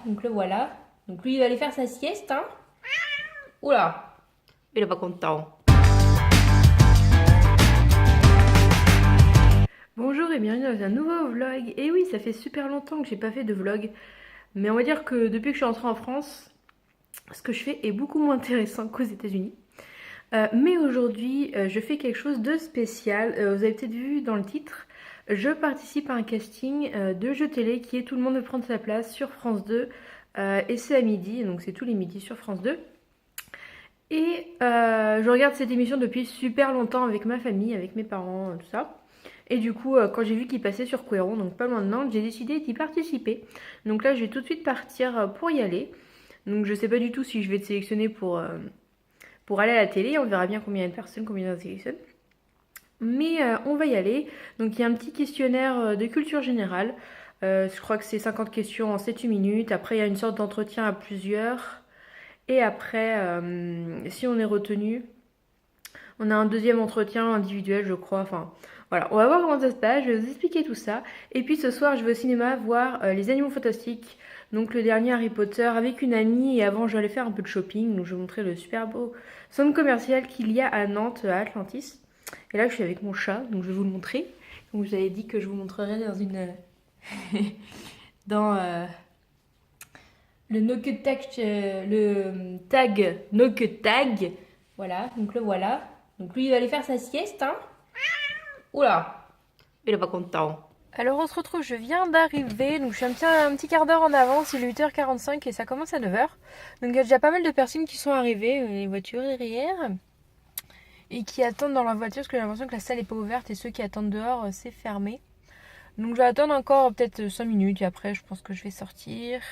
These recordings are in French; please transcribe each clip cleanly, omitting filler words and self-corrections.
Donc le voilà. Donc lui, il va aller faire sa sieste, hein. Oula, il est pas content. Bonjour et bienvenue dans un nouveau vlog. Et oui, ça fait super longtemps que j'ai pas fait de vlog. Mais on va dire que depuis que je suis rentrée en France, ce que je fais est beaucoup moins intéressant qu'aux États-Unis. Mais aujourd'hui, je fais quelque chose de spécial. Vous avez peut-être vu dans le titre, je participe à un casting de jeux télé qui est Tout le monde veut prendre sa place sur France 2. Et c'est à midi, donc c'est tous les midis sur France 2. Et je regarde cette émission depuis super longtemps avec ma famille, avec mes parents, tout ça. Et du coup, quand j'ai vu qu'il passait sur Couéron, donc pas loin de Nantes, j'ai décidé d'y participer. Donc là, je vais tout de suite partir pour y aller. Donc je sais pas du tout si je vais être sélectionnée pour aller à la télé. On verra bien combien il y a de personnes, combien il y en a sélectionnent. Mais on va y aller. Donc il y a un petit questionnaire de culture générale. Je crois que c'est 50 questions en 7 minutes. Après, il y a une sorte d'entretien à plusieurs. Et après, si on est retenu, on a un deuxième entretien individuel, je crois. Enfin, voilà, on va voir comment ça se passe. Je vais vous expliquer tout ça. Et puis ce soir, je vais au cinéma voir Les Animaux Fantastiques. Donc le dernier Harry Potter avec une amie. Et avant, je vais aller faire un peu de shopping. Donc je vais vous montrer le super beau centre commercial qu'il y a à Nantes, à Atlantis. Et là, je suis avec mon chat. Donc je vais vous le montrer. Donc je vous avais dit que je vous montrerai dans une... dans le no cut tag, le tag no cut tag. Voilà, donc le voilà. Donc lui, il va aller faire sa sieste, hein. Oula, il est pas content. Alors on se retrouve, je viens d'arriver, donc je suis un petit quart d'heure en avance, il est 8h45 et ça commence à 9h. Donc il y a déjà pas mal de personnes qui sont arrivées, les voitures derrière, et qui attendent dans leur voiture parce que j'ai l'impression que la salle n'est pas ouverte et ceux qui attendent dehors, c'est fermé. Donc je vais attendre encore peut-être 5 minutes et après je pense que je vais sortir.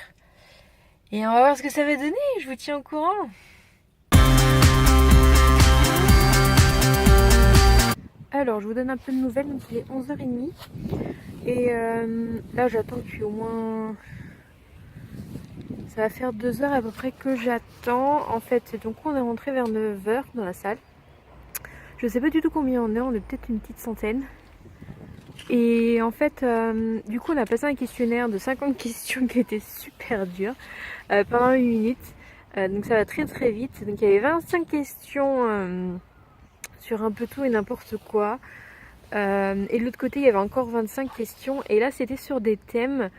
Et on va voir ce que ça va donner, je vous tiens au courant. Alors, je vous donne un peu de nouvelles, donc il est 11h30. Et là, j'attends depuis au moins... Ça va faire 2 heures à peu près que j'attends. En fait, donc on est rentré vers 9h dans la salle. Je sais pas du tout combien on est peut-être une petite centaine. Et en fait, du coup, on a passé un questionnaire de 50 questions qui était super dur pendant 1 minute. Donc ça va très très vite. Donc il y avait 25 questions sur un peu tout et n'importe quoi. Et de l'autre côté, il y avait encore 25 questions. Et là, c'était sur des thèmes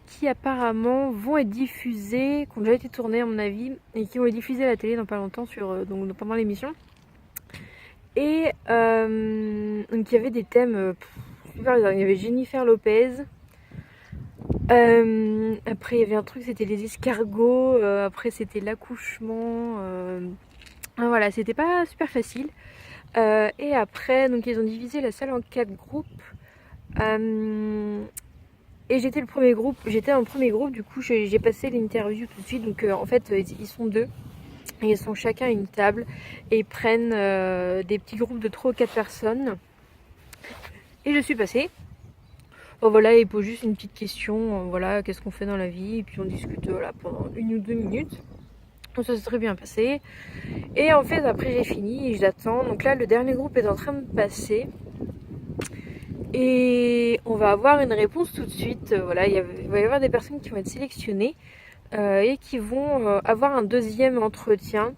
qui apparemment vont être diffusés, qui ont déjà été tournés à mon avis, et qui vont être diffusés à la télé dans pas longtemps donc pendant l'émission. Et donc il y avait des thèmes super bizarres. Il y avait Jennifer Lopez. Après il y avait un truc, c'était les escargots. Après c'était l'accouchement. Voilà, c'était pas super facile. Et après, donc ils ont divisé la salle en 4 groupes. Et j'étais dans le premier groupe, du coup j'ai passé l'interview tout de suite. Donc en fait ils sont deux. Et ils sont chacun à une table et ils prennent des petits groupes de 3 ou 4 personnes. Et je suis passée. Bon voilà, ils posent juste une petite question, voilà, qu'est-ce qu'on fait dans la vie, et puis on discute voilà, pendant 1 ou 2 minutes. Donc ça s'est très bien passé. Et en fait après j'ai fini et j'attends. Donc là le dernier groupe est en train de passer. Et on va avoir une réponse tout de suite. Voilà, il va y avoir des personnes qui vont être sélectionnées et qui vont avoir un deuxième entretien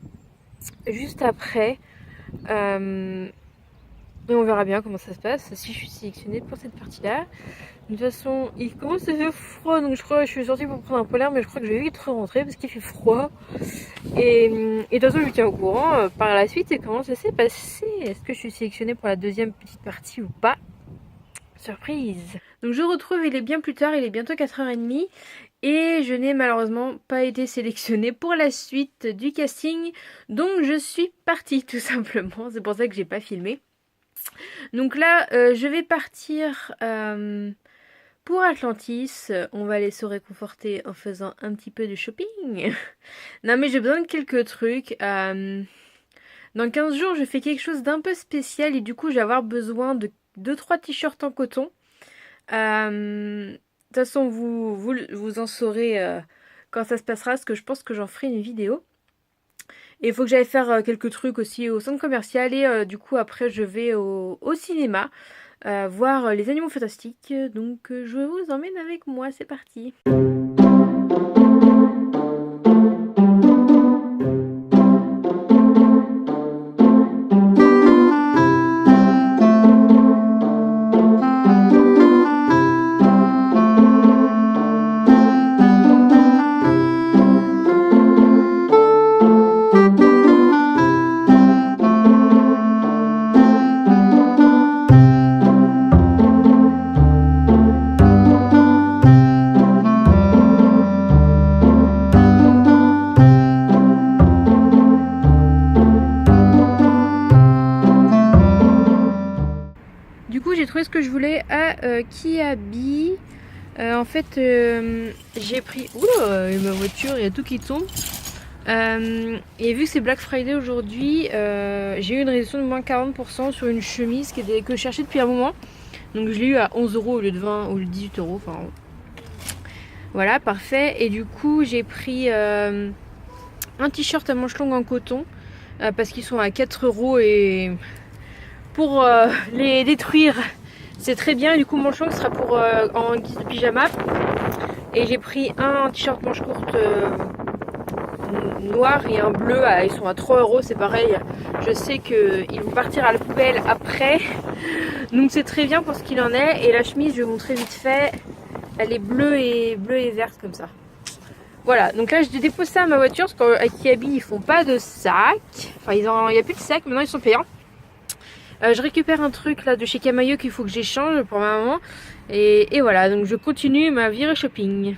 juste après. Et on verra bien comment ça se passe si je suis sélectionnée pour cette partie-là. De toute façon, il commence à faire froid, donc je crois que je suis sortie pour prendre un peu l'air, mais je crois que je vais vite rentrer parce qu'il fait froid. Et de toute façon, je vous tiens au courant par la suite et comment ça s'est passé. Est-ce que je suis sélectionnée pour la deuxième petite partie ou pas? Surprise. Donc je retrouve, il est bien plus tard, il est bientôt 4h30 et je n'ai malheureusement pas été sélectionnée pour la suite du casting. Donc je suis partie tout simplement, c'est pour ça que j'ai pas filmé. Donc là, je vais partir pour Atlantis. On va aller se réconforter en faisant un petit peu de shopping. Non mais j'ai besoin de quelques trucs. Dans 15 jours, je fais quelque chose d'un peu spécial et du coup, je vais avoir besoin de 2-3 t-shirts en coton. De toute façon, vous en saurez quand ça se passera, parce que je pense que j'en ferai une vidéo. Et il faut que j'aille faire quelques trucs aussi au centre commercial et du coup après je vais au cinéma voir les animaux fantastiques. Donc je vous emmène avec moi, c'est parti. trouvé ce que je voulais à Kiabi. En fait, j'ai pris... Oula, ma voiture, il y a tout qui tombe. Et vu que c'est Black Friday aujourd'hui, j'ai eu une réduction de moins 40% sur une chemise que je cherchais depuis un moment. Donc je l'ai eu à 11 € au lieu de 20 ou 18 €. Enfin, voilà, parfait. Et du coup, j'ai pris un t-shirt à manches longues en coton parce qu'ils sont à 4 € et pour les détruire, c'est très bien. Et du coup, manche longue sera pour en guise de pyjama. Et j'ai pris un t-shirt manche courte noir et un bleu, ils sont à 3 €, c'est pareil. Je sais qu'ils vont partir à la poubelle après, donc c'est très bien pour ce qu'il en est. Et la chemise, je vais vous montrer vite fait, elle est bleue et verte comme ça. Voilà, donc là je dépose ça à ma voiture parce qu'à Kiabi ils font pas de sac, enfin il n'y a plus de sac, maintenant ils sont payants. Je récupère un truc là de chez Camailleux qu'il faut que j'échange pour ma maman et voilà, donc je continue ma virée shopping.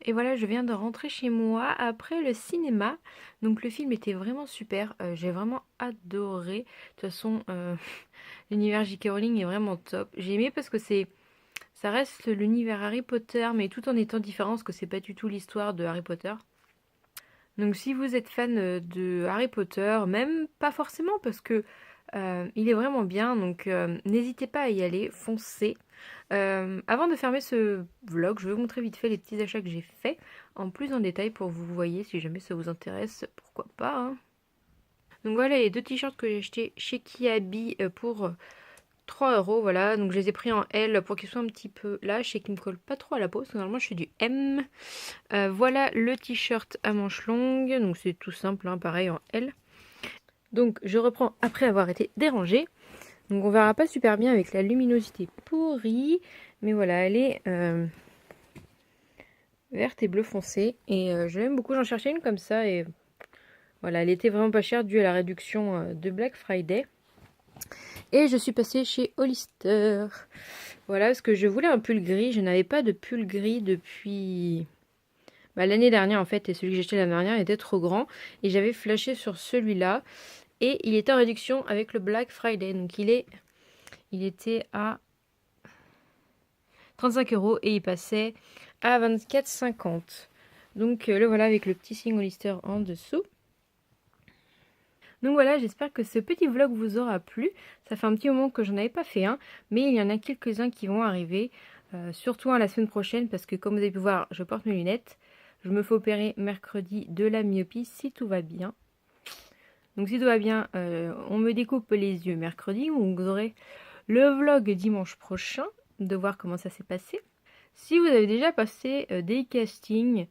Et voilà, je viens de rentrer chez moi après le cinéma. Donc le film était vraiment super. J'ai vraiment adoré. De toute façon, l'univers J.K. Rowling est vraiment top. J'ai aimé parce que ça reste l'univers Harry Potter, mais tout en étant différent, parce que c'est pas du tout l'histoire de Harry Potter. Donc si vous êtes fan de Harry Potter, même pas forcément, parce que il est vraiment bien. Donc n'hésitez pas à y aller, foncez. Avant de fermer ce vlog, je vais vous montrer vite fait les petits achats que j'ai fait en plus en détail pour que vous voyez si jamais ça vous intéresse, pourquoi pas. Hein. Donc voilà les deux t-shirts que j'ai achetés chez Kiabi pour 3 €. Voilà, donc je les ai pris en L pour qu'ils soient un petit peu lâches et qu'ils me collent pas trop à la peau parce que normalement je fais du M. Voilà le t-shirt à manches longues, donc c'est tout simple, hein, pareil en L. Donc je reprends après avoir été dérangée. Donc on verra pas super bien avec la luminosité pourrie. Mais voilà, elle est verte et bleu foncé. Et je l'aime beaucoup, j'en cherchais une comme ça. Et voilà, elle était vraiment pas chère due à la réduction de Black Friday. Et je suis passée chez Hollister. Voilà, parce que je voulais un pull gris. Je n'avais pas de pull gris depuis l'année dernière en fait. Et celui que j'ai acheté l'année dernière était trop grand. Et j'avais flashé sur celui-là. Et il était en réduction avec le Black Friday. Donc il était à 35 € et il passait à 24,50 €. Donc le voilà avec le petit signe Hollister en dessous. Donc voilà, j'espère que ce petit vlog vous aura plu. Ça fait un petit moment que j'en avais pas fait un, mais il y en a quelques-uns qui vont arriver, surtout la semaine prochaine, parce que comme vous avez pu voir, je porte mes lunettes. Je me fais opérer mercredi de la myopie si tout va bien. Donc si tout va bien, on me découpe les yeux mercredi, donc vous aurez le vlog dimanche prochain, de voir comment ça s'est passé. Si vous avez déjà passé des castings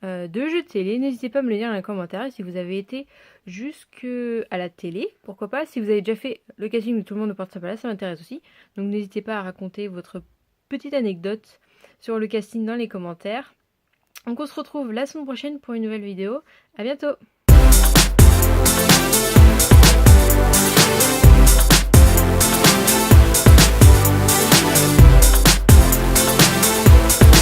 de jeux télé, n'hésitez pas à me le dire dans les commentaires. Et si vous avez été jusqu'à la télé, pourquoi pas. Si vous avez déjà fait le casting où tout le monde ne porte sa place, ça m'intéresse aussi. Donc n'hésitez pas à raconter votre petite anecdote sur le casting dans les commentaires. Donc on se retrouve la semaine prochaine pour une nouvelle vidéo. À bientôt!